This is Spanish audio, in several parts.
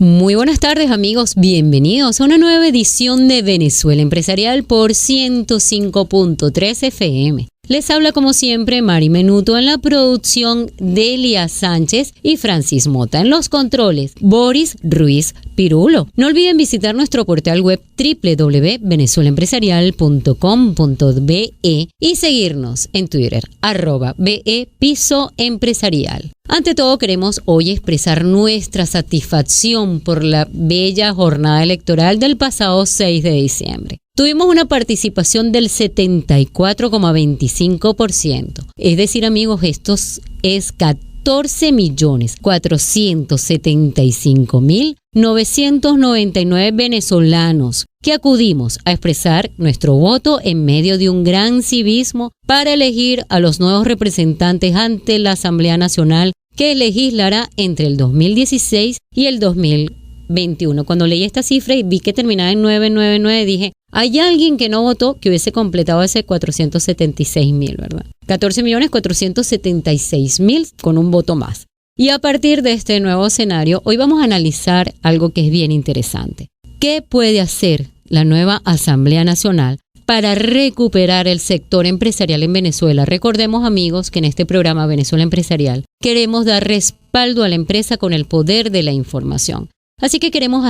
Muy buenas tardes, amigos, bienvenidos a una nueva edición de Venezuela Empresarial por 105.3 FM. Les habla como siempre Mari Menuto en la producción, Delia Sánchez y Francis Mota en los controles, Boris Ruiz Pirulo. No olviden visitar nuestro portal web www.venezuelaempresarial.com.be y seguirnos en Twitter, @BE_Piso_Empresarial. Ante todo, queremos hoy expresar nuestra satisfacción por la bella jornada electoral del pasado 6 de diciembre. Tuvimos una participación del 74,25%. Es decir, amigos, esto es 14.475.999 venezolanos que acudimos a expresar nuestro voto en medio de un gran civismo para elegir a los nuevos representantes ante la Asamblea Nacional que legislará entre el 2016 y el 2021. Cuando leí esta cifra y vi que terminaba en 999, dije, hay alguien que no votó que hubiese completado ese 476.000, ¿verdad? 14.476.000 con un voto más. Y a partir de este nuevo escenario, hoy vamos a analizar algo que es bien interesante. ¿Qué puede hacer la nueva Asamblea Nacional para recuperar el sector empresarial en Venezuela? Recordemos, amigos, que en este programa Venezuela Empresarial queremos dar respaldo a la empresa con el poder de la información. Así que queremos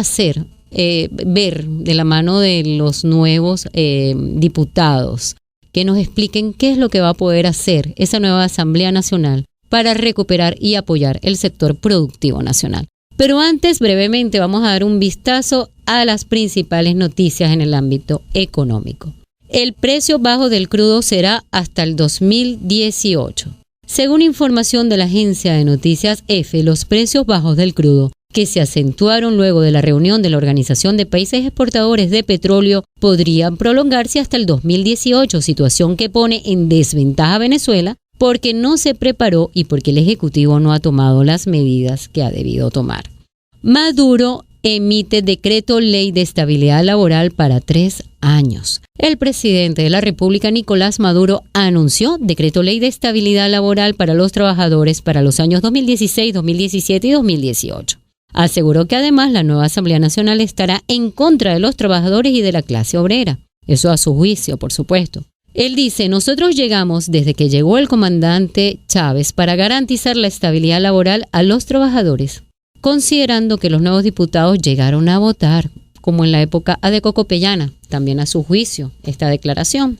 ver de la mano de los nuevos diputados que nos expliquen qué es lo que va a poder hacer esa nueva Asamblea Nacional para recuperar y apoyar el sector productivo nacional. Pero antes, brevemente, vamos a dar un vistazo a las principales noticias en el ámbito económico. El precio bajo del crudo será hasta el 2018. Según información de la agencia de noticias EFE, los precios bajos del crudo, que se acentuaron luego de la reunión de la Organización de Países Exportadores de Petróleo, podrían prolongarse hasta el 2018, situación que pone en desventaja a Venezuela porque no se preparó y porque el Ejecutivo no ha tomado las medidas que ha debido tomar. Maduro emite decreto ley de estabilidad laboral para 3 años. El presidente de la República, Nicolás Maduro, anunció decreto ley de estabilidad laboral para los trabajadores para los años 2016, 2017 y 2018. Aseguró que además la nueva Asamblea Nacional estará en contra de los trabajadores y de la clase obrera. Eso a su juicio, por supuesto. Él dice, nosotros llegamos desde que llegó el comandante Chávez para garantizar la estabilidad laboral a los trabajadores, considerando que los nuevos diputados llegaron a votar, como en la época adeco-copellana, también a su juicio, esta declaración.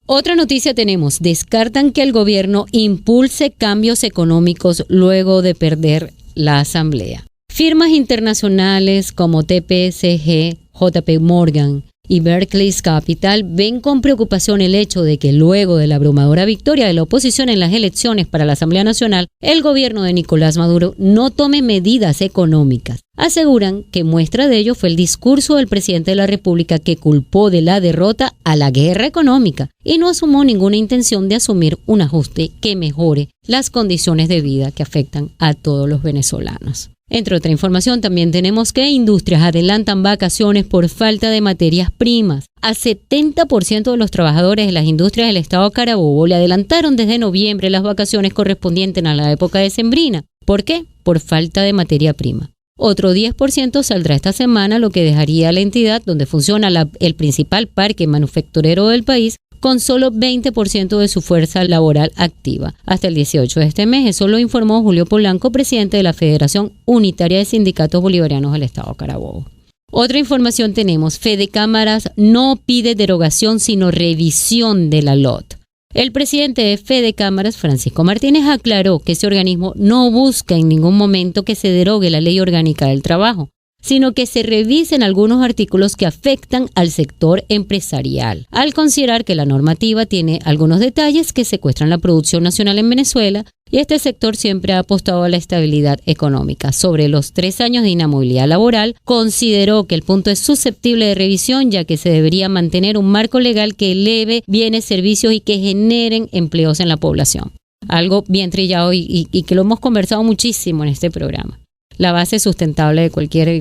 Otra noticia tenemos, descartan que el gobierno impulse cambios económicos luego de perder la asamblea. Firmas internacionales como TPSG, JP Morgan y Barclays Capital ven con preocupación el hecho de que luego de la abrumadora victoria de la oposición en las elecciones para la Asamblea Nacional, el gobierno de Nicolás Maduro no tome medidas económicas. Aseguran que muestra de ello fue el discurso del presidente de la República que culpó de la derrota a la guerra económica y no asumió ninguna intención de asumir un ajuste que mejore las condiciones de vida que afectan a todos los venezolanos. Entre otra información, también tenemos que industrias adelantan vacaciones por falta de materias primas. Al 70% de los trabajadores de las industrias del estado Carabobo le adelantaron desde noviembre las vacaciones correspondientes a la época decembrina. ¿Por qué? Por falta de materia prima. Otro 10% saldrá esta semana, lo que dejaría a la entidad donde funciona el principal parque manufacturero del país con solo 20% de su fuerza laboral activa hasta el 18 de este mes. Eso lo informó Julio Polanco, presidente de la Federación Unitaria de Sindicatos Bolivarianos del Estado Carabobo. Otra información tenemos, Fedecámaras no pide derogación sino revisión de la LOT. El presidente de Fedecámaras, Francisco Martínez, aclaró que ese organismo no busca en ningún momento que se derogue la Ley Orgánica del Trabajo, sino que se revisen algunos artículos que afectan al sector empresarial, al considerar que la normativa tiene algunos detalles que secuestran la producción nacional en Venezuela y este sector siempre ha apostado a la estabilidad económica. Sobre los 3 años de inamovilidad laboral, consideró que el punto es susceptible de revisión, ya que se debería mantener un marco legal que eleve bienes, servicios y que generen empleos en la población. Algo bien trillado y que lo hemos conversado muchísimo en este programa. La base sustentable de cualquier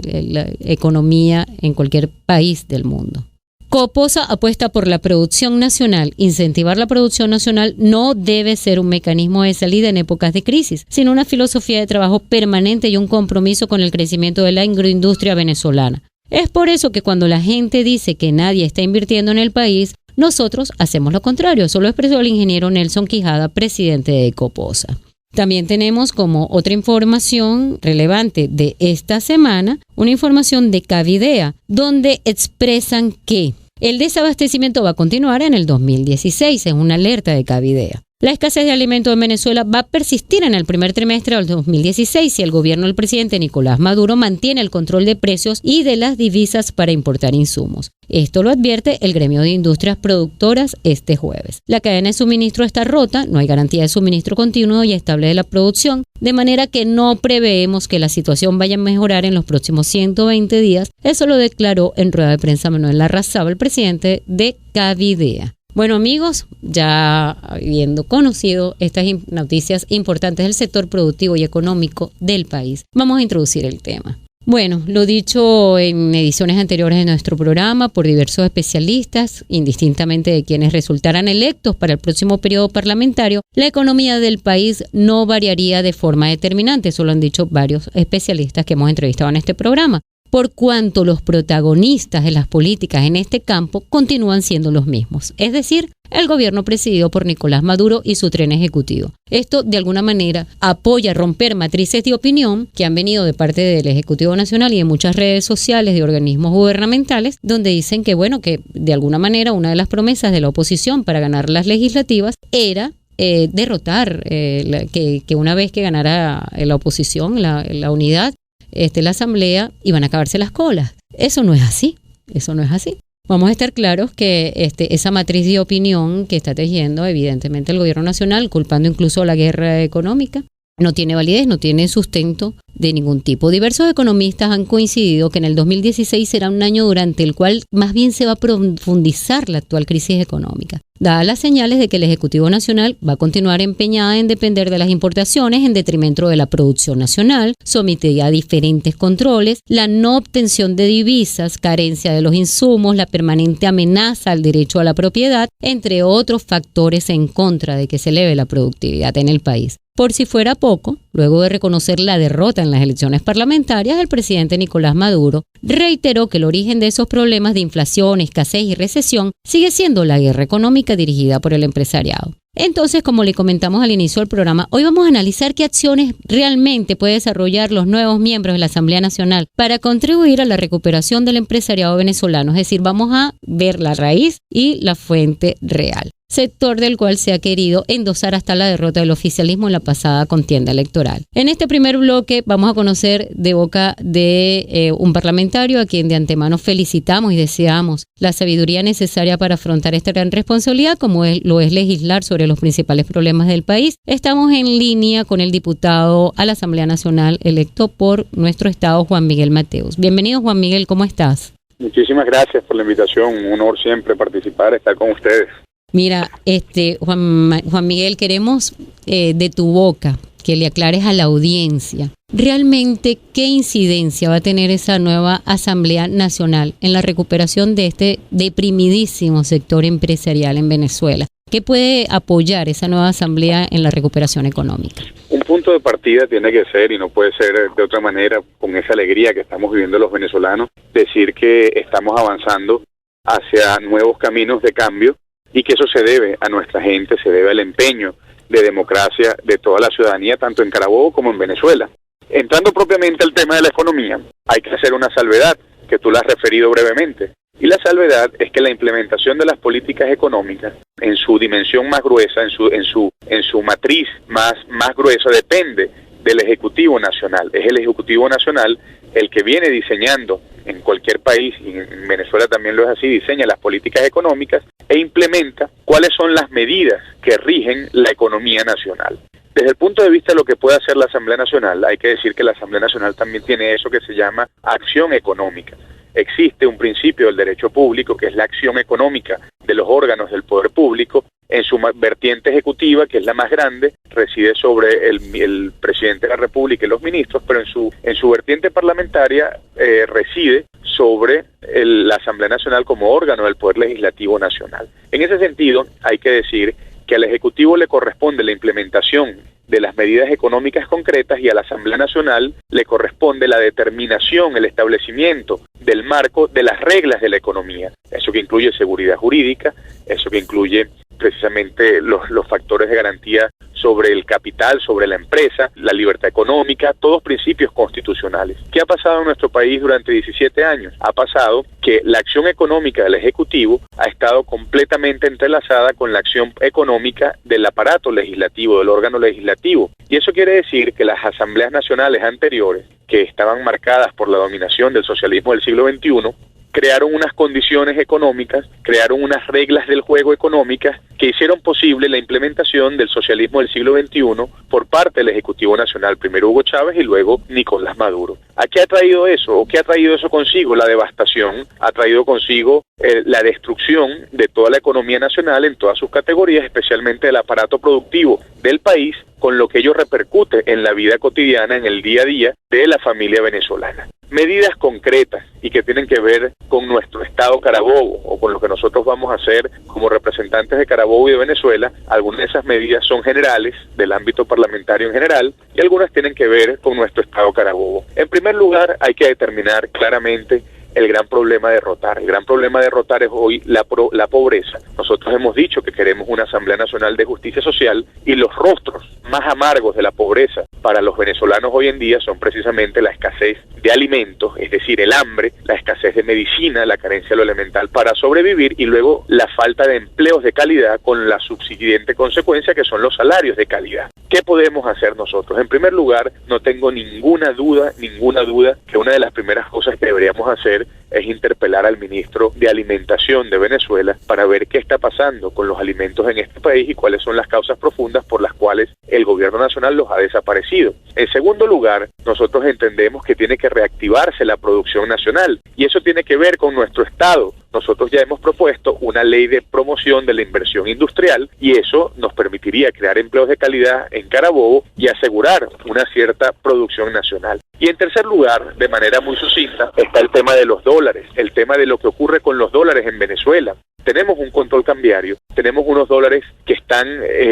economía en cualquier país del mundo. Coposa apuesta por la producción nacional. Incentivar la producción nacional no debe ser un mecanismo de salida en épocas de crisis, sino una filosofía de trabajo permanente y un compromiso con el crecimiento de la agroindustria venezolana. Es por eso que cuando la gente dice que nadie está invirtiendo en el país, nosotros hacemos lo contrario. Eso lo expresó el ingeniero Nelson Quijada, presidente de Coposa. También tenemos como otra información relevante de esta semana, una información de Cavidea, donde expresan que el desabastecimiento va a continuar en el 2016, es una alerta de Cavidea. La escasez de alimentos en Venezuela va a persistir en el primer trimestre del 2016 si el gobierno del presidente Nicolás Maduro mantiene el control de precios y de las divisas para importar insumos. Esto lo advierte el gremio de industrias productoras este jueves. La cadena de suministro está rota, no hay garantía de suministro continuo y estable de la producción, de manera que no preveemos que la situación vaya a mejorar en los próximos 120 días. Eso lo declaró en rueda de prensa Manuel Larrazábal, presidente de Cavidea. Bueno, amigos, ya habiendo conocido estas noticias importantes del sector productivo y económico del país, vamos a introducir el tema. Bueno, lo dicho en ediciones anteriores de nuestro programa por diversos especialistas, indistintamente de quienes resultaran electos para el próximo periodo parlamentario, la economía del país no variaría de forma determinante, eso lo han dicho varios especialistas que hemos entrevistado en este programa, por cuanto los protagonistas de las políticas en este campo continúan siendo los mismos, es decir, el gobierno presidido por Nicolás Maduro y su tren ejecutivo. Esto, de alguna manera, apoya romper matrices de opinión que han venido de parte del Ejecutivo Nacional y de muchas redes sociales de organismos gubernamentales, donde dicen que, bueno, que de alguna manera una de las promesas de la oposición para ganar las legislativas era derrotar, que una vez que ganara la oposición, la unidad, la asamblea, iban a acabarse las colas. Eso no es así. Vamos a estar claros que esa matriz de opinión que está tejiendo evidentemente el gobierno nacional, culpando incluso la guerra económica, no tiene validez, no tiene sustento de ningún tipo. Diversos economistas han coincidido que en el 2016 será un año durante el cual más bien se va a profundizar la actual crisis económica, dadas las señales de que el Ejecutivo Nacional va a continuar empeñada en depender de las importaciones en detrimento de la producción nacional, sometida a diferentes controles, la no obtención de divisas, carencia de los insumos, la permanente amenaza al derecho a la propiedad, entre otros factores en contra de que se eleve la productividad en el país. Por si fuera poco, luego de reconocer la derrota en las elecciones parlamentarias, el presidente Nicolás Maduro reiteró que el origen de esos problemas de inflación, escasez y recesión sigue siendo la guerra económica dirigida por el empresariado. Entonces, como le comentamos al inicio del programa, hoy vamos a analizar qué acciones realmente pueden desarrollar los nuevos miembros de la Asamblea Nacional para contribuir a la recuperación del empresariado venezolano. Es decir, vamos a ver la raíz y la fuente real, sector del cual se ha querido endosar hasta la derrota del oficialismo en la pasada contienda electoral. En este primer bloque vamos a conocer de boca de un parlamentario a quien de antemano felicitamos y deseamos la sabiduría necesaria para afrontar esta gran responsabilidad, como lo es legislar sobre los principales problemas del país. Estamos en línea con el diputado a la Asamblea Nacional electo por nuestro estado, Juan Miguel Mateus. Bienvenido, Juan Miguel, ¿cómo estás? Muchísimas gracias por la invitación, un honor siempre participar, estar con ustedes. Mira, Juan Miguel, queremos de tu boca que le aclares a la audiencia realmente qué incidencia va a tener esa nueva Asamblea Nacional en la recuperación de este deprimidísimo sector empresarial en Venezuela. ¿Qué puede apoyar esa nueva Asamblea en la recuperación económica? Un punto de partida tiene que ser, y no puede ser de otra manera, con esa alegría que estamos viviendo los venezolanos, decir que estamos avanzando hacia nuevos caminos de cambio, y que eso se debe a nuestra gente, se debe al empeño de democracia de toda la ciudadanía, tanto en Carabobo como en Venezuela. Entrando propiamente al tema de la economía, hay que hacer una salvedad, que tú la has referido brevemente, y la salvedad es que la implementación de las políticas económicas, en su dimensión más gruesa, en su matriz más gruesa, depende del Ejecutivo Nacional. Es el Ejecutivo Nacional el que viene diseñando en cualquier país, y en Venezuela también lo es así, diseña las políticas económicas e implementa cuáles son las medidas que rigen la economía nacional. Desde el punto de vista de lo que puede hacer la Asamblea Nacional, hay que decir que la Asamblea Nacional también tiene eso que se llama acción económica. Existe un principio del derecho público, que es la acción económica de los órganos del poder público. En su vertiente ejecutiva, que es la más grande, reside sobre el presidente de la República y los ministros, pero en su vertiente parlamentaria reside sobre la Asamblea Nacional como órgano del Poder Legislativo Nacional. En ese sentido, hay que decir que al Ejecutivo le corresponde la implementación de las medidas económicas concretas y a la Asamblea Nacional le corresponde la determinación, el establecimiento del marco de las reglas de la economía. Eso que incluye seguridad jurídica, eso que incluye precisamente los factores de garantía sobre el capital, sobre la empresa, la libertad económica, todos principios constitucionales. ¿Qué ha pasado en nuestro país durante 17 años? Ha pasado que la acción económica del Ejecutivo ha estado completamente entrelazada con la acción económica del aparato legislativo, del órgano legislativo. Y eso quiere decir que las asambleas nacionales anteriores, que estaban marcadas por la dominación del socialismo del siglo XXI, crearon unas condiciones económicas, crearon unas reglas del juego económicas que hicieron posible la implementación del socialismo del siglo XXI por parte del Ejecutivo Nacional, primero Hugo Chávez y luego Nicolás Maduro. ¿A qué ha traído eso? ¿O qué ha traído eso consigo? La devastación, ha traído consigo la destrucción de toda la economía nacional en todas sus categorías, especialmente el aparato productivo del país, con lo que ello repercute en la vida cotidiana, en el día a día de la familia venezolana. Medidas concretas y que tienen que ver con nuestro Estado Carabobo o con lo que nosotros vamos a hacer como representantes de Carabobo y de Venezuela. Algunas de esas medidas son generales, del ámbito parlamentario en general, y algunas tienen que ver con nuestro Estado Carabobo. En primer lugar, hay que determinar claramente el gran problema a derrotar. El gran problema a derrotar es hoy la pobreza. Nosotros hemos dicho que queremos una Asamblea Nacional de Justicia Social y los rostros más amargos de la pobreza para los venezolanos hoy en día son precisamente la escasez de alimentos, es decir, el hambre, la escasez de medicina, la carencia de lo elemental para sobrevivir y luego la falta de empleos de calidad con la subsiguiente consecuencia que son los salarios de calidad. ¿Qué podemos hacer nosotros? En primer lugar, no tengo ninguna duda que una de las primeras cosas que deberíamos hacer es interpelar al ministro de Alimentación de Venezuela para ver qué está pasando con los alimentos en este país y cuáles son las causas profundas por las cuales el gobierno nacional los ha desaparecido. En segundo lugar, nosotros entendemos que tiene que reactivarse la producción nacional y eso tiene que ver con nuestro Estado. Nosotros ya hemos propuesto una ley de promoción de la inversión industrial y eso nos permitiría crear empleos de calidad en Carabobo y asegurar una cierta producción nacional. Y en tercer lugar, de manera muy sucinta, está el tema de los dólares, el tema de lo que ocurre con los dólares en Venezuela. Tenemos un control cambiario, tenemos unos dólares que están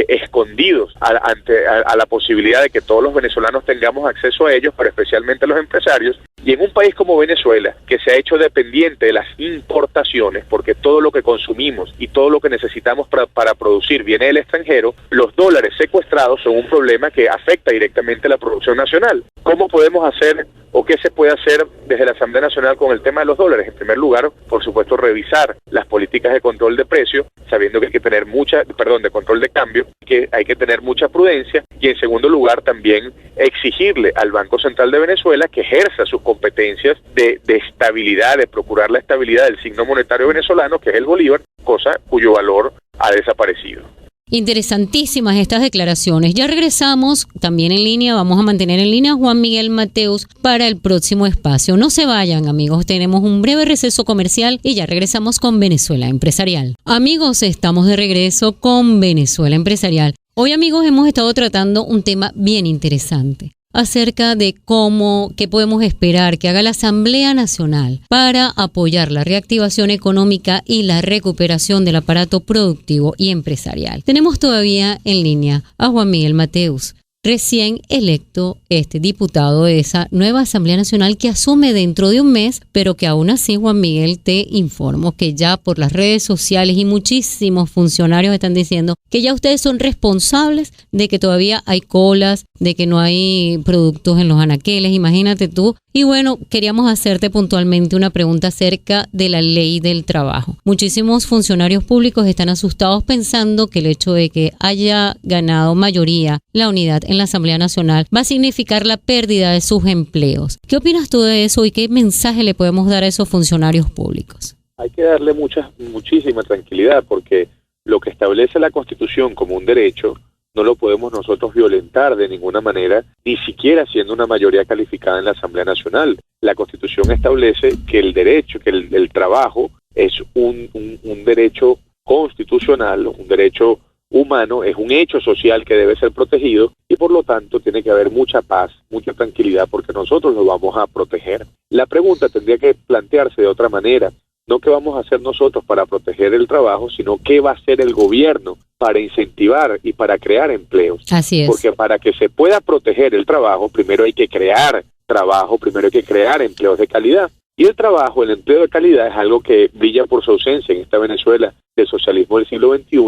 escondidos ante la posibilidad de que todos los venezolanos tengamos acceso a ellos, pero especialmente los empresarios. Y en un país como Venezuela, que se ha hecho dependiente de las importaciones, porque todo lo que consumimos y todo lo que necesitamos para producir viene del extranjero, los dólares secuestrados son un problema que afecta directamente a la producción nacional. ¿Cómo podemos hacer o qué se puede hacer desde la Asamblea Nacional con el tema de los dólares? En primer lugar, por supuesto, revisar las políticas de control de precios, sabiendo que hay que tener de control de cambio, que hay que tener mucha prudencia, y en segundo lugar también exigirle al Banco Central de Venezuela que ejerza sus competencias de estabilidad, de procurar la estabilidad del signo monetario venezolano, que es el bolívar, cosa cuyo valor ha desaparecido. Interesantísimas estas declaraciones. Ya regresamos también en línea, vamos a mantener en línea a Juan Miguel Mateus para el próximo espacio. No se vayan, amigos, tenemos un breve receso comercial y ya regresamos con Venezuela Empresarial. Amigos, estamos de regreso con Venezuela Empresarial. Hoy, amigos, hemos estado tratando un tema bien interesante acerca de qué podemos esperar que haga la Asamblea Nacional para apoyar la reactivación económica y la recuperación del aparato productivo y empresarial. Tenemos todavía en línea a Juan Miguel Mateus, recién electo diputado de esa nueva Asamblea Nacional que asume dentro de un mes, pero que aún así, Juan Miguel, te informo que ya por las redes sociales y muchísimos funcionarios están diciendo que ya ustedes son responsables de que todavía hay colas, de que no hay productos en los anaqueles, imagínate tú. Y bueno, queríamos hacerte puntualmente una pregunta acerca de la ley del trabajo. Muchísimos funcionarios públicos están asustados pensando que el hecho de que haya ganado mayoría la unidad en la Asamblea Nacional va a significar la pérdida de sus empleos. ¿Qué opinas tú de eso y qué mensaje le podemos dar a esos funcionarios públicos? Hay que darle muchísima tranquilidad porque lo que establece la Constitución como un derecho no lo podemos nosotros violentar de ninguna manera, ni siquiera siendo una mayoría calificada en la Asamblea Nacional. La Constitución establece que el trabajo es un derecho constitucional, un derecho humano, es un hecho social que debe ser protegido y por lo tanto tiene que haber mucha paz, mucha tranquilidad porque nosotros lo vamos a proteger. La pregunta tendría que plantearse de otra manera, no qué vamos a hacer nosotros para proteger el trabajo, sino qué va a hacer el gobierno para incentivar y para crear empleos. Así es. Porque para que se pueda proteger el trabajo, primero hay que crear trabajo, primero hay que crear empleos de calidad. Y el trabajo, el empleo de calidad es algo que brilla por su ausencia en esta Venezuela del socialismo del siglo XXI,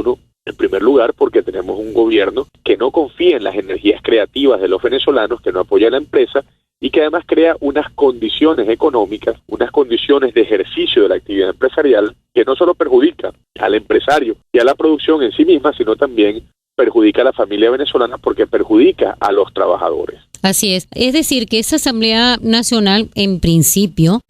en primer lugar porque tenemos un gobierno que no confía en las energías creativas de los venezolanos, que no apoya a la empresa y que además crea unas condiciones económicas, unas condiciones de ejercicio de la actividad empresarial que no solo perjudica al empresario y a la producción en sí misma, sino también perjudica a la familia venezolana porque perjudica a los trabajadores. Así es. Es decir, que esa Asamblea Nacional, en principio,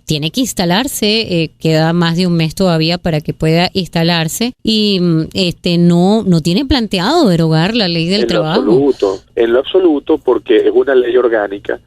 tiene que instalarse, queda más de un mes todavía para que pueda instalarse, y no tiene planteado derogar la ley del trabajo. En lo absoluto, porque es una ley orgánica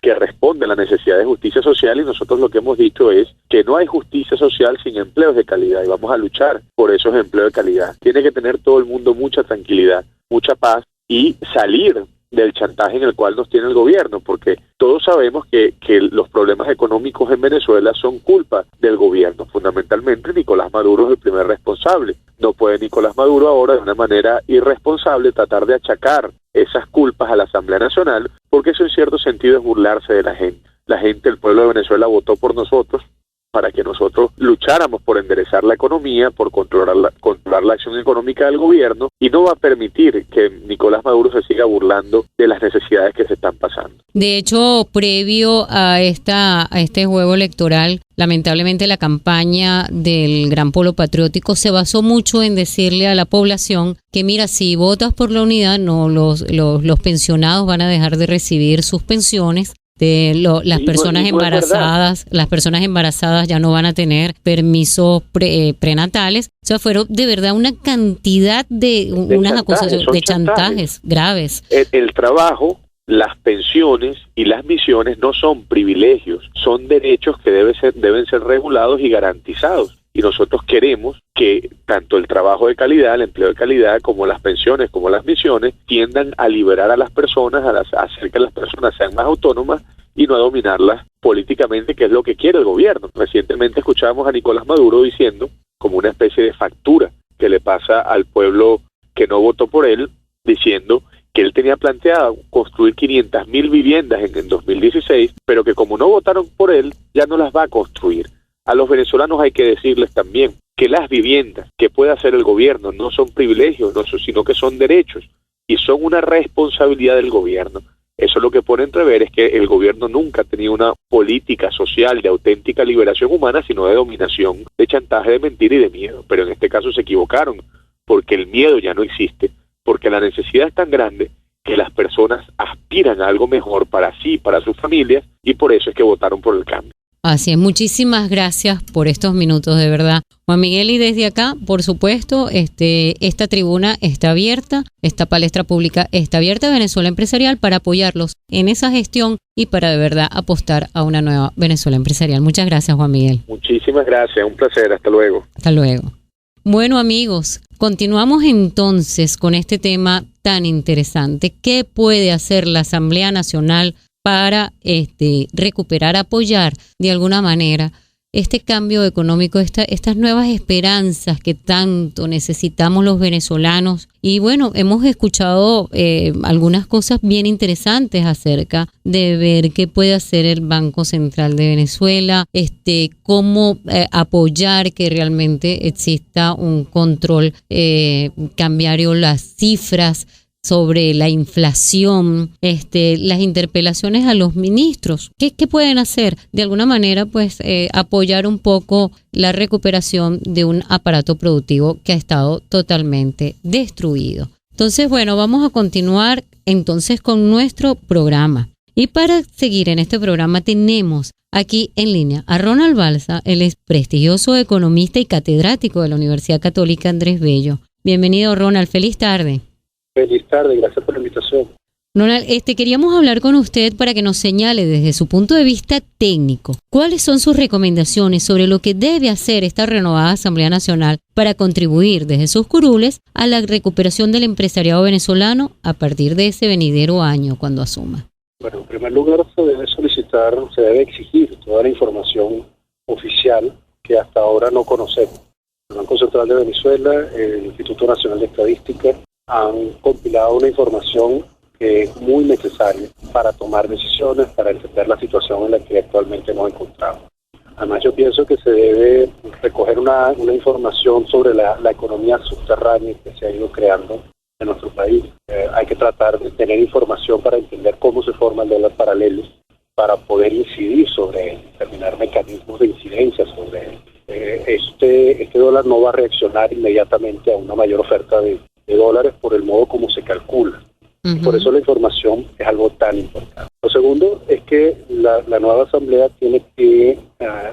que responde a la necesidad de justicia social y nosotros lo que hemos dicho es que no hay justicia social sin empleos de calidad y vamos a luchar por esos empleos de calidad. Tiene que tener todo el mundo mucha tranquilidad, mucha paz y salir del chantaje en el cual nos tiene el gobierno, porque todos sabemos que los problemas económicos en Venezuela son culpa del gobierno. Fundamentalmente, Nicolás Maduro es el primer responsable. No puede Nicolás Maduro ahora de una manera irresponsable tratar de achacar esas culpas a la Asamblea Nacional, porque eso en cierto sentido es burlarse de la gente. La gente, el pueblo de Venezuela votó por nosotros para que nosotros lucháramos por enderezar la economía, por controlar la acción económica del gobierno y no va a permitir que Nicolás Maduro se siga burlando de las necesidades que se están pasando. De hecho, previo a este juego electoral, lamentablemente la campaña del Gran Polo Patriótico se basó mucho en decirle a la población que mira, si votas por la unidad, no los pensionados van a dejar de recibir sus pensiones. Las personas embarazadas ya no van a tener permisos prenatales. O sea, fueron de verdad una cantidad de unas acusaciones de chantajes graves. El trabajo, las pensiones y las misiones no son privilegios, son derechos que deben ser regulados y garantizados. Y nosotros queremos que tanto el trabajo de calidad, el empleo de calidad, como las pensiones, como las misiones, tiendan a liberar a las personas, a hacer que las personas sean más autónomas y no a dominarlas políticamente, que es lo que quiere el gobierno. Recientemente escuchábamos a Nicolás Maduro diciendo, como una especie de factura que le pasa al pueblo que no votó por él, diciendo que él tenía planteado construir 500.000 viviendas en 2016, pero que como no votaron por él, ya no las va a construir. A los venezolanos hay que decirles también que las viviendas que puede hacer el gobierno no son privilegios, sino que son derechos y son una responsabilidad del gobierno. Eso lo que pone entrever es que el gobierno nunca ha tenido una política social de auténtica liberación humana, sino de dominación, de chantaje, de mentira y de miedo. Pero en este caso se equivocaron, porque el miedo ya no existe, porque la necesidad es tan grande que las personas aspiran a algo mejor para sí, para sus familias, y por eso es que votaron por el cambio. Así es, muchísimas gracias por estos minutos, de verdad. Juan Miguel, y desde acá, por supuesto, esta tribuna está abierta, esta palestra pública está abierta a Venezuela Empresarial para apoyarlos en esa gestión y para de verdad apostar a una nueva Venezuela Empresarial. Muchas gracias, Juan Miguel. Muchísimas gracias, un placer, hasta luego. Hasta luego. Bueno, amigos, continuamos entonces con este tema tan interesante. ¿Qué puede hacer la Asamblea Nacional para recuperar, apoyar de alguna manera este cambio económico, estas nuevas esperanzas que tanto necesitamos los venezolanos? Y bueno, hemos escuchado algunas cosas bien interesantes acerca de ver qué puede hacer el Banco Central de Venezuela, cómo apoyar que realmente exista un control cambiario, las cifras sobre la inflación, las interpelaciones a los ministros. ¿Qué pueden hacer? De alguna manera, pues, apoyar un poco la recuperación de un aparato productivo que ha estado totalmente destruido. Entonces, bueno, vamos a continuar entonces con nuestro programa. Y para seguir en este programa tenemos aquí en línea a Ronald Balsa. Él es prestigioso economista y catedrático de la Universidad Católica Andrés Bello. Bienvenido, Ronald. Feliz tarde. Feliz tarde, gracias por la invitación. Ronald, queríamos hablar con usted para que nos señale desde su punto de vista técnico cuáles son sus recomendaciones sobre lo que debe hacer esta renovada Asamblea Nacional para contribuir desde sus curules a la recuperación del empresariado venezolano a partir de ese venidero año cuando asuma. Bueno, en primer lugar se debe exigir toda la información oficial que hasta ahora no conocemos. El Banco Central de Venezuela, el Instituto Nacional de Estadística han compilado una información que es muy necesaria para tomar decisiones, para entender la situación en la que actualmente nos encontramos. Además, yo pienso que se debe recoger una información sobre la economía subterránea que se ha ido creando en nuestro país. Hay que tratar de tener información para entender cómo se forma el dólar paralelo, para poder incidir sobre él, determinar mecanismos de incidencia sobre él. Este dólar no va a reaccionar inmediatamente a una mayor oferta de dólares por el modo como se calcula. Uh-huh. Por eso la información es algo tan importante. Lo segundo es que la nueva asamblea tiene que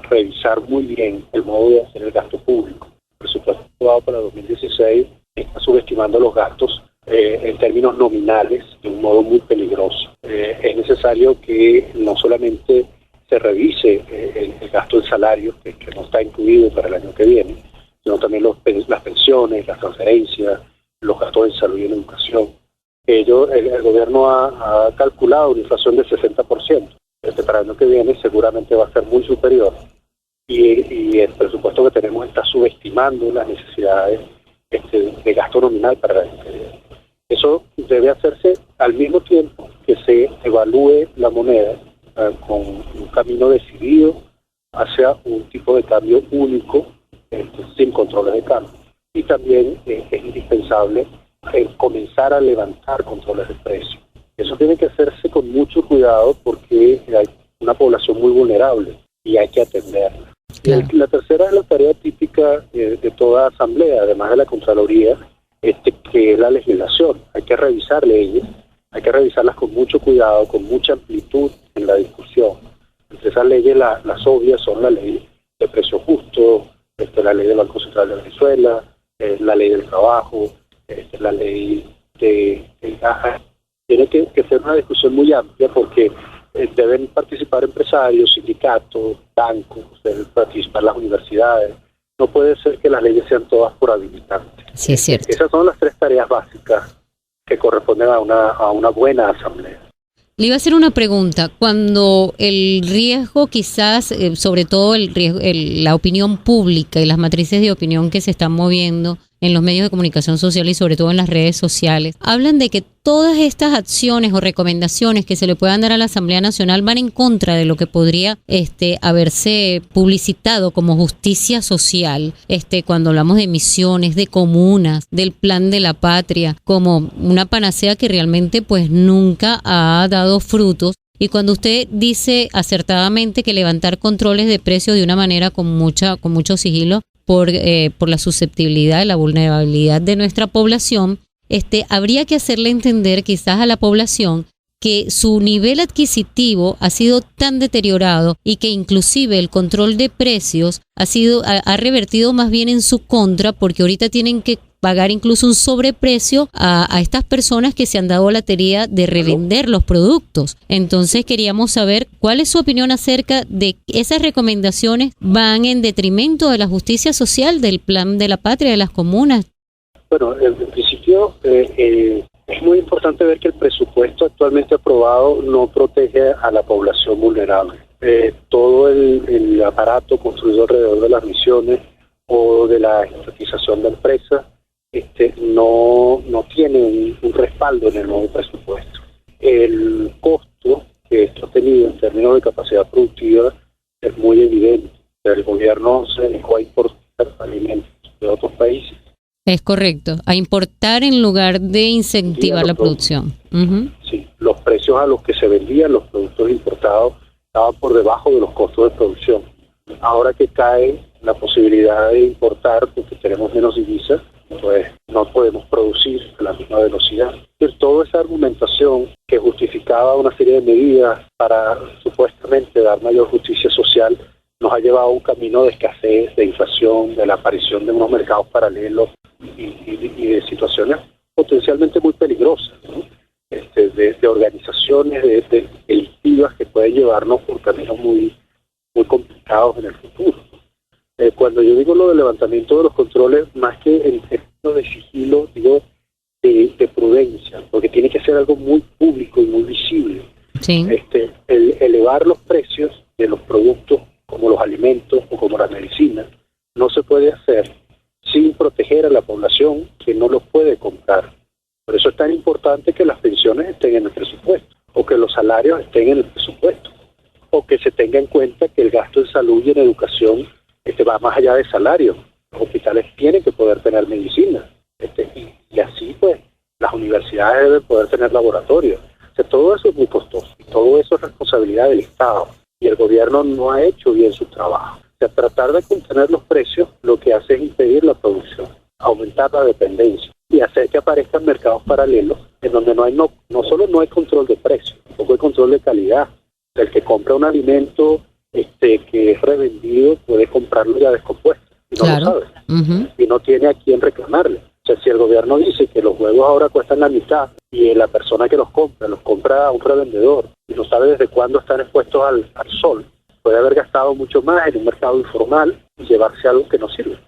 revisar muy bien el modo de hacer el gasto público. El presupuesto aprobado para 2016 está subestimando los gastos en términos nominales de un modo muy peligroso. Es necesario que no solamente se revise el gasto en salarios, que no está incluido para el año que viene, sino también las pensiones, las transferencias, los gastos en salud y en educación. El gobierno ha calculado una inflación del 60%. Para el año que viene seguramente va a ser muy superior. Y el presupuesto que tenemos está subestimando las necesidades de gasto nominal para el año que viene. Eso debe hacerse al mismo tiempo que se evalúe la moneda con un camino decidido hacia un tipo de cambio único, sin controles de cambio. Y también es indispensable comenzar a levantar controles de precios. Eso tiene que hacerse con mucho cuidado porque hay una población muy vulnerable y hay que atenderla. Claro. Y la tercera es la tarea típica de toda asamblea, además de la Contraloría, que es la legislación. Hay que revisar leyes, hay que revisarlas con mucho cuidado, con mucha amplitud en la discusión. Entre esas leyes, las obvias son la ley de precio justo, la ley del Banco Central de Venezuela, la ley del trabajo, la ley de caja. Tiene que ser una discusión muy amplia porque deben participar empresarios, sindicatos, bancos, deben participar las universidades. No puede ser que las leyes sean todas por habilitantes. Sí, es cierto. Esas son las tres tareas básicas que corresponden a una buena asamblea. Le iba a hacer una pregunta. Cuando el riesgo quizás, sobre todo la opinión pública y las matrices de opinión que se están moviendo en los medios de comunicación social y sobre todo en las redes sociales, hablan de que todas estas acciones o recomendaciones que se le puedan dar a la Asamblea Nacional van en contra de lo que podría haberse publicitado como justicia social, cuando hablamos de misiones, de comunas, del plan de la patria, como una panacea que realmente pues nunca ha dado frutos. Y cuando usted dice acertadamente que levantar controles de precios de una manera con mucho sigilo por la susceptibilidad y la vulnerabilidad de nuestra población, habría que hacerle entender quizás a la población que su nivel adquisitivo ha sido tan deteriorado y que inclusive el control de precios ha revertido más bien en su contra, porque ahorita tienen que pagar incluso un sobreprecio a estas personas que se han dado la tarea de revender los productos. Entonces queríamos saber cuál es su opinión acerca de que esas recomendaciones van en detrimento de la justicia social, del plan de la patria, de las comunas. Bueno, en principio es muy importante ver que el presupuesto actualmente aprobado no protege a la población vulnerable. Todo el aparato construido alrededor de las misiones o de la estatización de empresas no tiene un respaldo en el nuevo presupuesto. El costo que esto ha tenido en términos de capacidad productiva es muy evidente. El gobierno se dejó a importar alimentos de otros países. Es correcto, a importar en lugar de incentivar la producción. Uh-huh. Sí, los precios a los que se vendían los productos importados estaban por debajo de los costos de producción. Ahora que cae la posibilidad de importar porque tenemos menos divisas, pues no podemos producir a la misma velocidad. Entonces, toda esa argumentación que justificaba una serie de medidas para supuestamente dar mayor justicia social nos ha llevado a un camino de escasez, de inflación, de la aparición de unos mercados paralelos y de situaciones potencialmente muy peligrosas, ¿no? de organizaciones delictivas que pueden llevarnos por caminos muy complicados en el futuro. Cuando yo digo lo del levantamiento de los controles, más que en términos de sigilo, digo de prudencia, porque tiene que ser algo muy público y muy visible. Sí. El elevar los precios de los productos como los alimentos o como las medicinas no se puede hacer sin proteger a la población que no los puede comprar. Por eso es tan importante que las pensiones estén en el presupuesto, o que los salarios estén en el presupuesto, o que se tenga en cuenta que el gasto en salud y en educación va más allá de salario. Los hospitales tienen que poder tener medicina, y así pues las universidades deben poder tener laboratorios. O sea, todo eso es muy costoso, y todo eso es responsabilidad del Estado, y el gobierno no ha hecho bien su trabajo. O sea, tratar de contener los precios lo que hace es impedir la producción, aumentar la dependencia y hacer que aparezcan mercados paralelos en donde no solo no hay control de precios, tampoco hay control de calidad. O sea, el que compra un alimento que es revendido puede comprarlo ya descompuesto y no Claro. lo sabe. Ujú. Y no tiene a quién reclamarle. O sea, si el gobierno dice que los huevos ahora cuestan la mitad y la persona que los compra a un revendedor y no sabe desde cuándo están expuestos al sol, puede haber gastado mucho más en un mercado informal y llevarse algo que no sirve.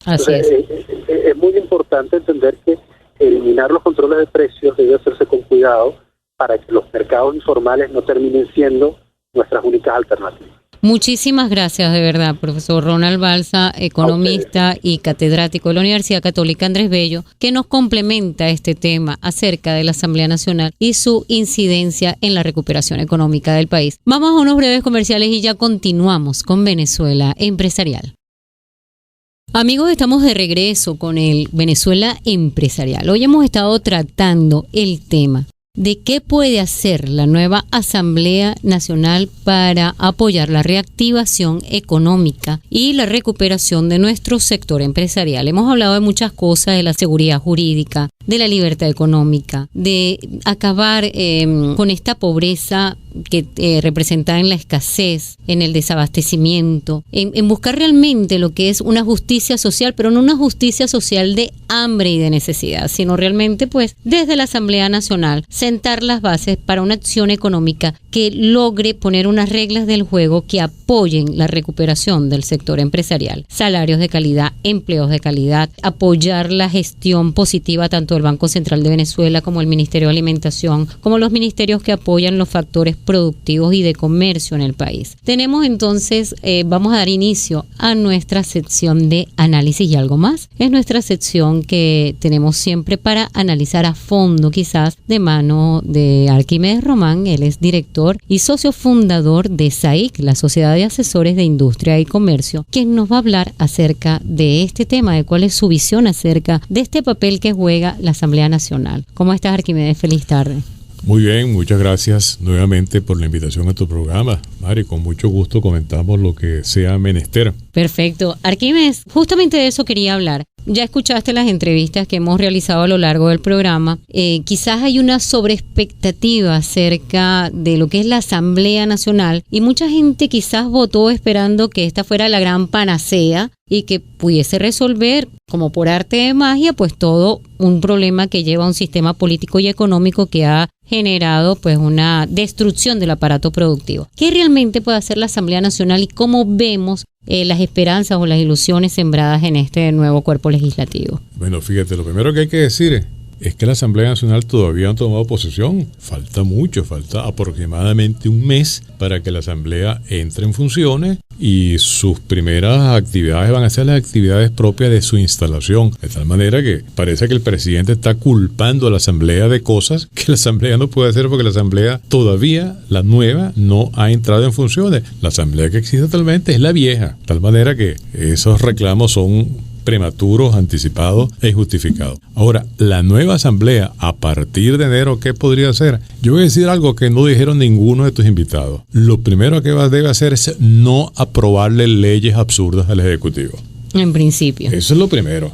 Así Entonces, es muy importante entender que eliminar los controles de precios debe hacerse con cuidado para que los mercados informales no terminen siendo nuestras únicas alternativas. Muchísimas gracias, de verdad, profesor Ronald Balsa, economista y catedrático de la Universidad Católica Andrés Bello, que nos complementa este tema acerca de la Asamblea Nacional y su incidencia en la recuperación económica del país. Vamos a unos breves comerciales y ya continuamos con Venezuela Empresarial. Amigos, estamos de regreso con el Venezuela Empresarial. Hoy hemos estado tratando el tema de qué puede hacer la nueva Asamblea Nacional para apoyar la reactivación económica y la recuperación de nuestro sector empresarial. Hemos hablado de muchas cosas, de la seguridad jurídica, de la libertad económica, de acabar con esta pobreza que representa en la escasez, en el desabastecimiento, en buscar realmente lo que es una justicia social, pero no una justicia social de hambre y de necesidad, sino realmente pues desde la Asamblea Nacional sentar las bases para una acción económica que logre poner unas reglas del juego que apoyen la recuperación del sector empresarial, salarios de calidad, empleos de calidad, apoyar la gestión positiva tanto del Banco Central de Venezuela como el Ministerio de Alimentación, como los ministerios que apoyan los factores productivos y de comercio en el país. Tenemos entonces, vamos a dar inicio a nuestra sección de análisis y algo más. Es nuestra sección que tenemos siempre para analizar a fondo, quizás de mano de Arquímedes Román. Él es director y socio fundador de SAIC, la Sociedad de Asesores de Industria y Comercio, quien nos va a hablar acerca de este tema, de cuál es su visión acerca de este papel que juega la Asamblea Nacional. ¿Cómo estás, Arquímedes? Feliz tarde. Muy bien, muchas gracias nuevamente por la invitación a tu programa, Mari. Con mucho gusto comentamos lo que sea menester. Perfecto. Arquímedes, justamente de eso quería hablar. Ya escuchaste las entrevistas que hemos realizado a lo largo del programa. Quizás hay una sobreexpectativa acerca de lo que es la Asamblea Nacional y mucha gente quizás votó esperando que esta fuera la gran panacea y que pudiese resolver, como por arte de magia, pues todo un problema que lleva a un sistema político y económico que ha generado pues una destrucción del aparato productivo. ¿Qué realmente puede hacer la Asamblea Nacional y cómo vemos las esperanzas o las ilusiones sembradas en este nuevo cuerpo legislativo? Bueno, fíjate, lo primero que hay que decir es que la Asamblea Nacional todavía no ha tomado posesión. Falta mucho, falta aproximadamente un mes para que la Asamblea entre en funciones y sus primeras actividades van a ser las actividades propias de su instalación. De tal manera que parece que el presidente está culpando a la Asamblea de cosas que la Asamblea no puede hacer porque la Asamblea todavía, la nueva, no ha entrado en funciones. La Asamblea que existe actualmente es la vieja. De tal manera que esos reclamos son prematuros, anticipados e injustificados. Ahora, la nueva asamblea, a partir de enero, ¿qué podría hacer? Yo voy a decir algo que no dijeron ninguno de tus invitados. Lo primero que debe hacer es no aprobarle leyes absurdas al Ejecutivo. En principio. Eso es lo primero.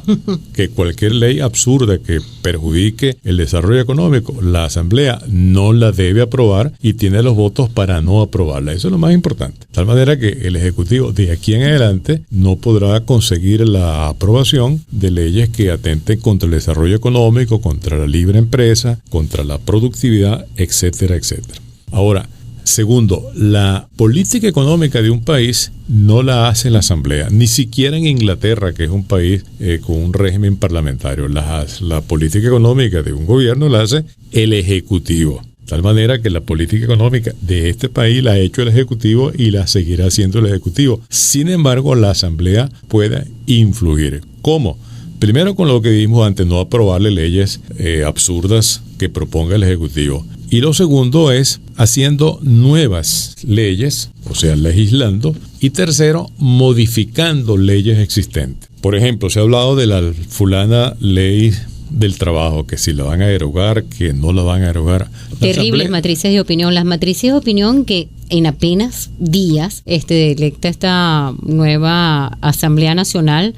Que cualquier ley absurda que perjudique el desarrollo económico, la Asamblea no la debe aprobar y tiene los votos para no aprobarla. Eso es lo más importante. De tal manera que el Ejecutivo de aquí en adelante no podrá conseguir la aprobación de leyes que atenten contra el desarrollo económico, contra la libre empresa, contra la productividad, etcétera, etcétera. Ahora, segundo, la política económica de un país no la hace la Asamblea, ni siquiera en Inglaterra, que es un país con un régimen parlamentario. La política económica de un gobierno la hace el Ejecutivo. De tal manera que la política económica de este país la ha hecho el Ejecutivo y la seguirá haciendo el Ejecutivo. Sin embargo, la Asamblea puede influir. ¿Cómo? Primero, con lo que dijimos antes, no aprobarle leyes absurdas que proponga el Ejecutivo. Y lo segundo es haciendo nuevas leyes, o sea, legislando. Y tercero, modificando leyes existentes. Por ejemplo, se ha hablado de la fulana ley del trabajo, que si la van a derogar, que no la van a derogar. Terribles matrices de opinión. Las matrices de opinión que en apenas días electa esta nueva Asamblea Nacional,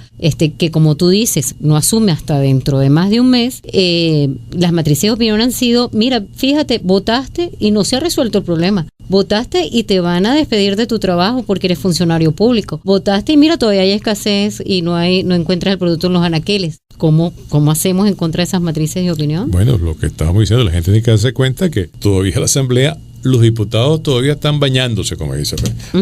que como tú dices, no asume hasta dentro de más de un mes, las matrices de opinión han sido, mira, fíjate, votaste y no se ha resuelto el problema. Votaste y te van a despedir de tu trabajo porque eres funcionario público. Votaste y mira, todavía hay escasez y no encuentras el producto en los anaqueles. ¿Cómo hacemos en contra de esas matrices de opinión? Bueno, lo que estábamos diciendo, la gente tiene que darse cuenta que todavía la Asamblea, los diputados todavía están bañándose, como dice,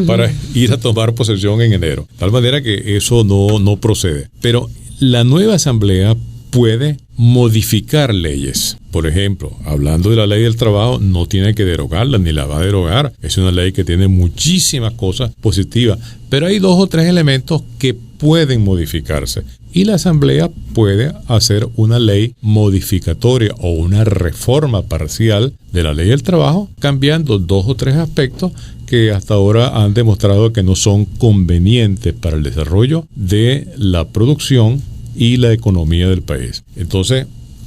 para ir a tomar posesión en enero. De tal manera que eso no procede. Pero la nueva Asamblea puede modificar leyes. Por ejemplo, hablando de la ley del trabajo, no tiene que derogarla ni la va a derogar. Es una ley que tiene muchísimas cosas positivas, pero hay 2 o 3 elementos que pueden modificarse. Y la Asamblea puede hacer una ley modificatoria o una reforma parcial de la ley del trabajo, cambiando 2 o 3 aspectos que hasta ahora han demostrado que no son convenientes para el desarrollo de la producción y la economía del país. Entonces,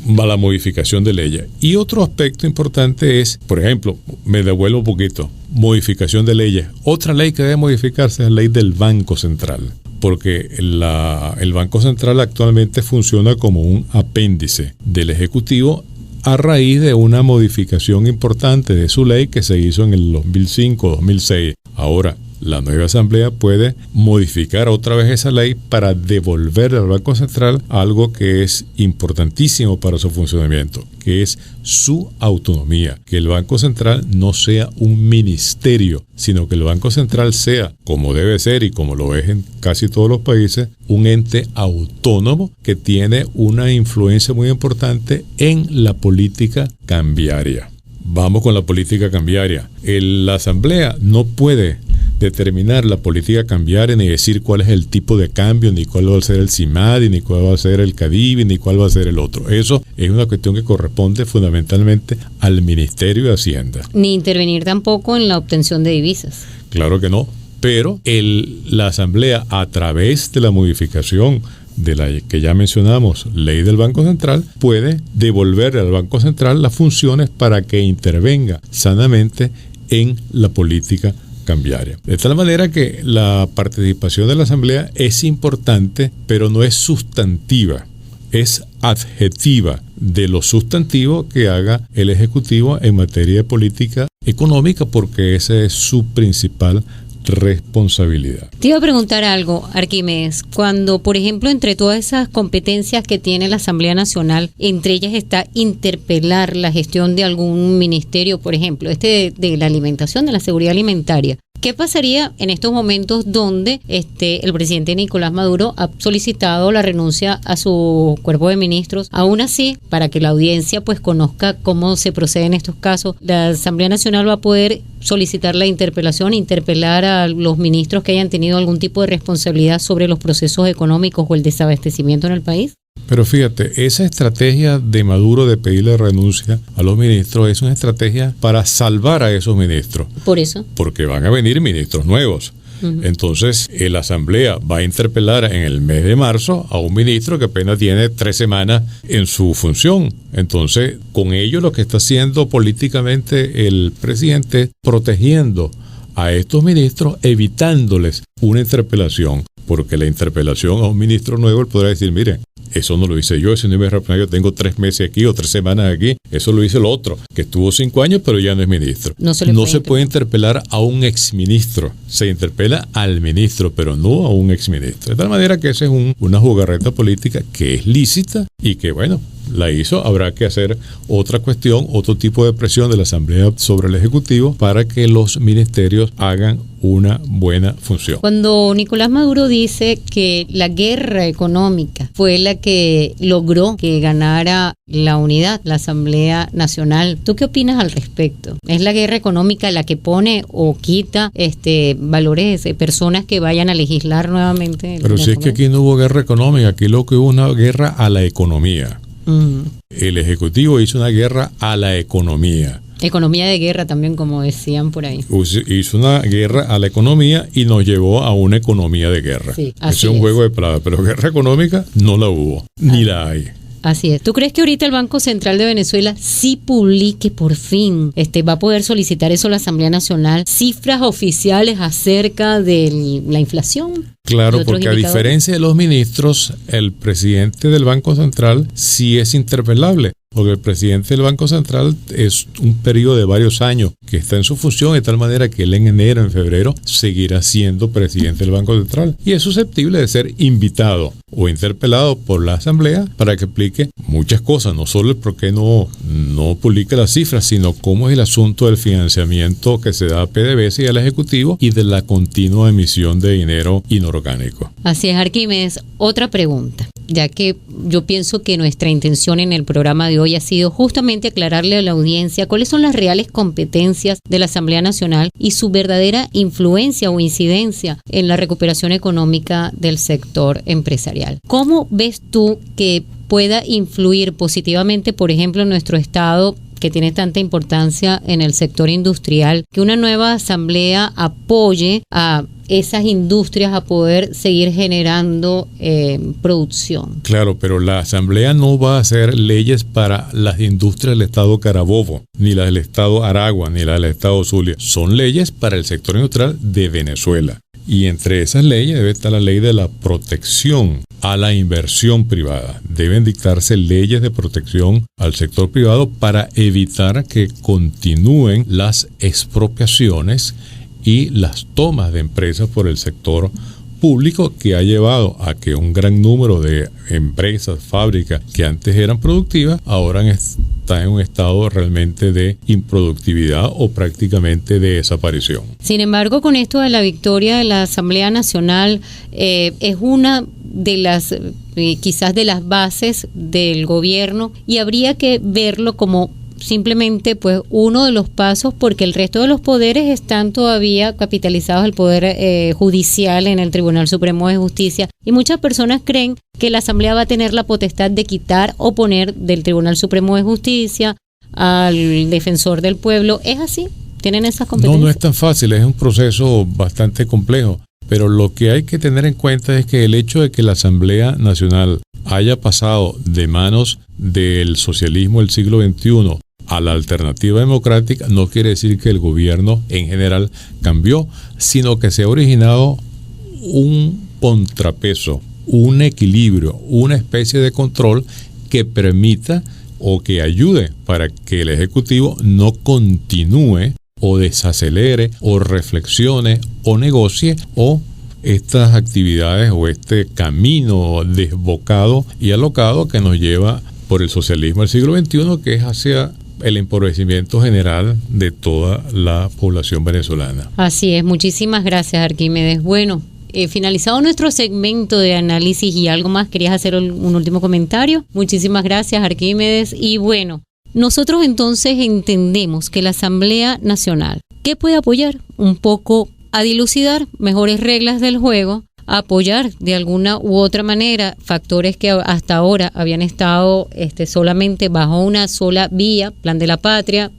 va la modificación de leyes. Y otro aspecto importante es, por ejemplo, me devuelvo un poquito, modificación de leyes. Otra ley que debe modificarse es la ley del Banco Central, porque el Banco Central actualmente funciona como un apéndice del Ejecutivo a raíz de una modificación importante de su ley que se hizo en el 2005-2006. Ahora, la nueva Asamblea puede modificar otra vez esa ley para devolverle al Banco Central algo que es importantísimo para su funcionamiento, que es su autonomía. Que el Banco Central no sea un ministerio, sino que el Banco Central sea, como debe ser y como lo es en casi todos los países, un ente autónomo que tiene una influencia muy importante en la política cambiaria. Vamos con la política cambiaria. La Asamblea no puede determinar la política cambiaria, ni decir cuál es el tipo de cambio, ni cuál va a ser el CIMADI, ni cuál va a ser el CADIVI, ni cuál va a ser el otro. Eso es una cuestión que corresponde fundamentalmente al Ministerio de Hacienda. Ni intervenir tampoco en la obtención de divisas. Claro que no, pero la Asamblea, a través de la modificación de la que ya mencionamos, ley del Banco Central, puede devolverle al Banco Central las funciones para que intervenga sanamente en la política cambiaria. De tal manera que la participación de la Asamblea es importante, pero no es sustantiva, es adjetiva de lo sustantivo que haga el Ejecutivo en materia de política económica, porque esa es su principal responsabilidad. Te iba a preguntar algo, Arquímedes. Cuando, por ejemplo, entre todas esas competencias que tiene la Asamblea Nacional, entre ellas está interpelar la gestión de algún ministerio, por ejemplo, de la alimentación, de la seguridad alimentaria. ¿Qué pasaría en estos momentos donde el presidente Nicolás Maduro ha solicitado la renuncia a su cuerpo de ministros? Aún así, para que la audiencia pues conozca cómo se procede en estos casos, la Asamblea Nacional va a poder solicitar la interpelación, interpelar a los ministros que hayan tenido algún tipo de responsabilidad sobre los procesos económicos o el desabastecimiento en el país. Pero fíjate, esa estrategia de Maduro de pedirle renuncia a los ministros es una estrategia para salvar a esos ministros. ¿Por eso? Porque van a venir ministros nuevos. Entonces, la Asamblea va a interpelar en el mes de marzo a un ministro que apenas tiene 3 semanas en su función. Entonces, con ello lo que está haciendo políticamente el presidente es protegiendo a estos ministros, evitándoles una interpelación. porque la interpelación a un ministro nuevo, él podrá decir, mire, eso no lo hice yo, ese no me representa, yo tengo 3 meses aquí o 3 semanas aquí, eso lo hizo el otro, que estuvo 5 años pero ya no es ministro. No se puede interpelar a un exministro, se interpela al ministro, pero no a un exministro. De tal manera que esa es una jugarreta política que es lícita y que, bueno, la hizo. Habrá que hacer otra cuestión, otro tipo de presión de la Asamblea sobre el Ejecutivo para que los ministerios hagan una buena función. Cuando Nicolás Maduro dice que la guerra económica fue la que logró que ganara la unidad, la Asamblea Nacional, ¿tú qué opinas al respecto? ¿Es la guerra económica la que pone o quita valores, personas que vayan a legislar nuevamente? Pero si es que aquí no hubo guerra económica, aquí lo que hubo una guerra a la economía. El Ejecutivo hizo una guerra a la economía. Economía de guerra también, como decían por ahí. Hizo una guerra a la economía y nos llevó a una economía de guerra. Sí, es un juego de palabras, pero guerra económica no la hubo, ni la hay. Así es. ¿Tú crees que ahorita el Banco Central de Venezuela sí publique por fin, va a poder solicitar eso a la Asamblea Nacional, cifras oficiales acerca de la inflación? Claro, porque a diferencia de los ministros, el presidente del Banco Central sí es interpelable. Porque el presidente del Banco Central es un periodo de varios años que está en su función, de tal manera que él en enero, en febrero, seguirá siendo presidente del Banco Central. Y es susceptible de ser invitado o interpelado por la Asamblea para que explique muchas cosas, no solo el por qué no publica las cifras, sino cómo es el asunto del financiamiento que se da a PDVSA y al Ejecutivo y de la continua emisión de dinero inorgánico. Así es, Arquímedes. Otra pregunta, ya que yo pienso que nuestra intención en el programa de hoy ha sido justamente aclararle a la audiencia cuáles son las reales competencias de la Asamblea Nacional y su verdadera influencia o incidencia en la recuperación económica del sector empresarial. ¿Cómo ves tú que pueda influir positivamente, por ejemplo, en nuestro estado, que tiene tanta importancia en el sector industrial, que una nueva asamblea apoye a esas industrias a poder seguir generando producción? Claro, pero la asamblea no va a hacer leyes para las industrias del estado Carabobo, ni las del estado Aragua, ni las del estado Zulia. Son leyes para el sector industrial de Venezuela. Y entre esas leyes debe estar la ley de la protección a la inversión privada. Deben dictarse leyes de protección al sector privado para evitar que continúen las expropiaciones y las tomas de empresas por el sector público, que ha llevado a que un gran número de empresas, fábricas que antes eran productivas, ahora están en un estado realmente de improductividad o prácticamente de desaparición. Sin embargo, con esto de la victoria de la Asamblea Nacional, es una de las quizás de las bases del gobierno, y habría que verlo como simplemente pues uno de los pasos, porque el resto de los poderes están todavía capitalizados, el poder judicial en el Tribunal Supremo de Justicia, y muchas personas creen que la Asamblea va a tener la potestad de quitar o poner del Tribunal Supremo de Justicia al defensor del pueblo. ¿Es así? ¿Tienen esas competencias? No es tan fácil, es un proceso bastante complejo, pero lo que hay que tener en cuenta es que el hecho de que la Asamblea Nacional haya pasado de manos del socialismo del siglo XXI a la alternativa democrática no quiere decir que el gobierno en general cambió, sino que se ha originado un contrapeso, un equilibrio, una especie de control que permita o que ayude para que el Ejecutivo no continúe o desacelere o reflexione o negocie o estas actividades o este camino desbocado y alocado que nos lleva por el socialismo del siglo XXI, que es hacia el empobrecimiento general de toda la población venezolana. Así es, muchísimas gracias, Arquímedes. Bueno, finalizado nuestro segmento de análisis y algo más, ¿querías hacer un último comentario? Muchísimas gracias, Arquímedes. Y bueno, nosotros entonces entendemos que la Asamblea Nacional, ¿qué puede apoyar? Un poco a dilucidar mejores reglas del juego, a apoyar de alguna u otra manera factores que hasta ahora habían estado solamente bajo una sola vía, plan de la patria,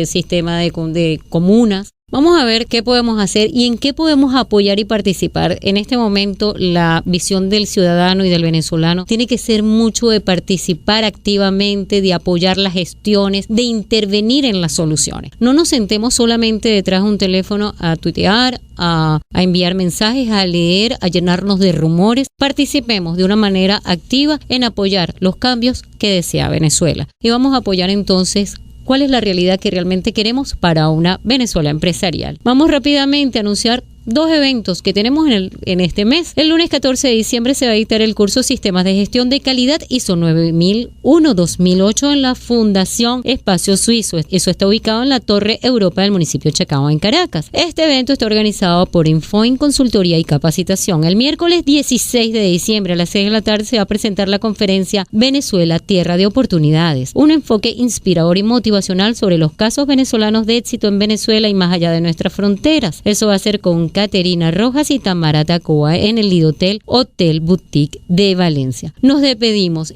sistema de comunas, Vamos a ver qué podemos hacer y en qué podemos apoyar y participar. En este momento, la visión del ciudadano y del venezolano tiene que ser mucho de participar activamente, de apoyar las gestiones, de intervenir en las soluciones. No nos sentemos solamente detrás de un teléfono a tuitear, a enviar mensajes, a leer, a llenarnos de rumores. Participemos de una manera activa en apoyar los cambios que desea Venezuela. Y vamos a apoyar entonces cuál es la realidad que realmente queremos para una Venezuela empresarial. Vamos rápidamente a anunciar 2 eventos que tenemos en este mes. El lunes 14 de diciembre se va a dictar el curso Sistemas de Gestión de Calidad ISO 9001-2008 en la Fundación Espacio Suizo. Eso está ubicado en la Torre Europa del municipio de Chacao, en Caracas. Este evento está organizado por Infoin Consultoría y Capacitación. El miércoles 16 de diciembre a las 6 de la tarde se va a presentar la conferencia Venezuela, Tierra de Oportunidades. Un enfoque inspirador y motivacional sobre los casos venezolanos de éxito en Venezuela y más allá de nuestras fronteras. Eso va a ser con Caterina Rojas y Tamara Tacoa en el Lidotel Hotel Boutique de Valencia. Nos despedimos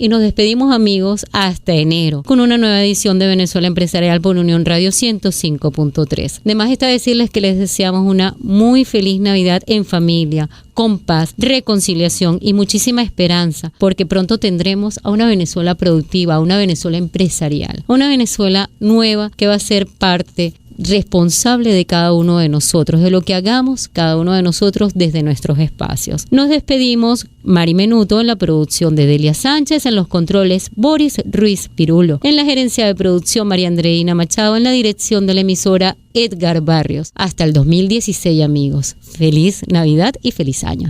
amigos hasta enero con una nueva edición de Venezuela Empresarial por Unión Radio 105.3. De más está decirles que les deseamos una muy feliz Navidad en familia, con paz, reconciliación y muchísima esperanza, porque pronto tendremos a una Venezuela productiva, a una Venezuela empresarial, una Venezuela nueva que va a ser parte responsable de cada uno de nosotros, de lo que hagamos cada uno de nosotros desde nuestros espacios. Nos despedimos, Mari Menuto en la producción de Delia Sánchez, en los controles Boris Ruiz Pirulo, en la gerencia de producción María Andreina Machado, en la dirección de la emisora Edgar Barrios. Hasta el 2016 amigos. Feliz Navidad y feliz año.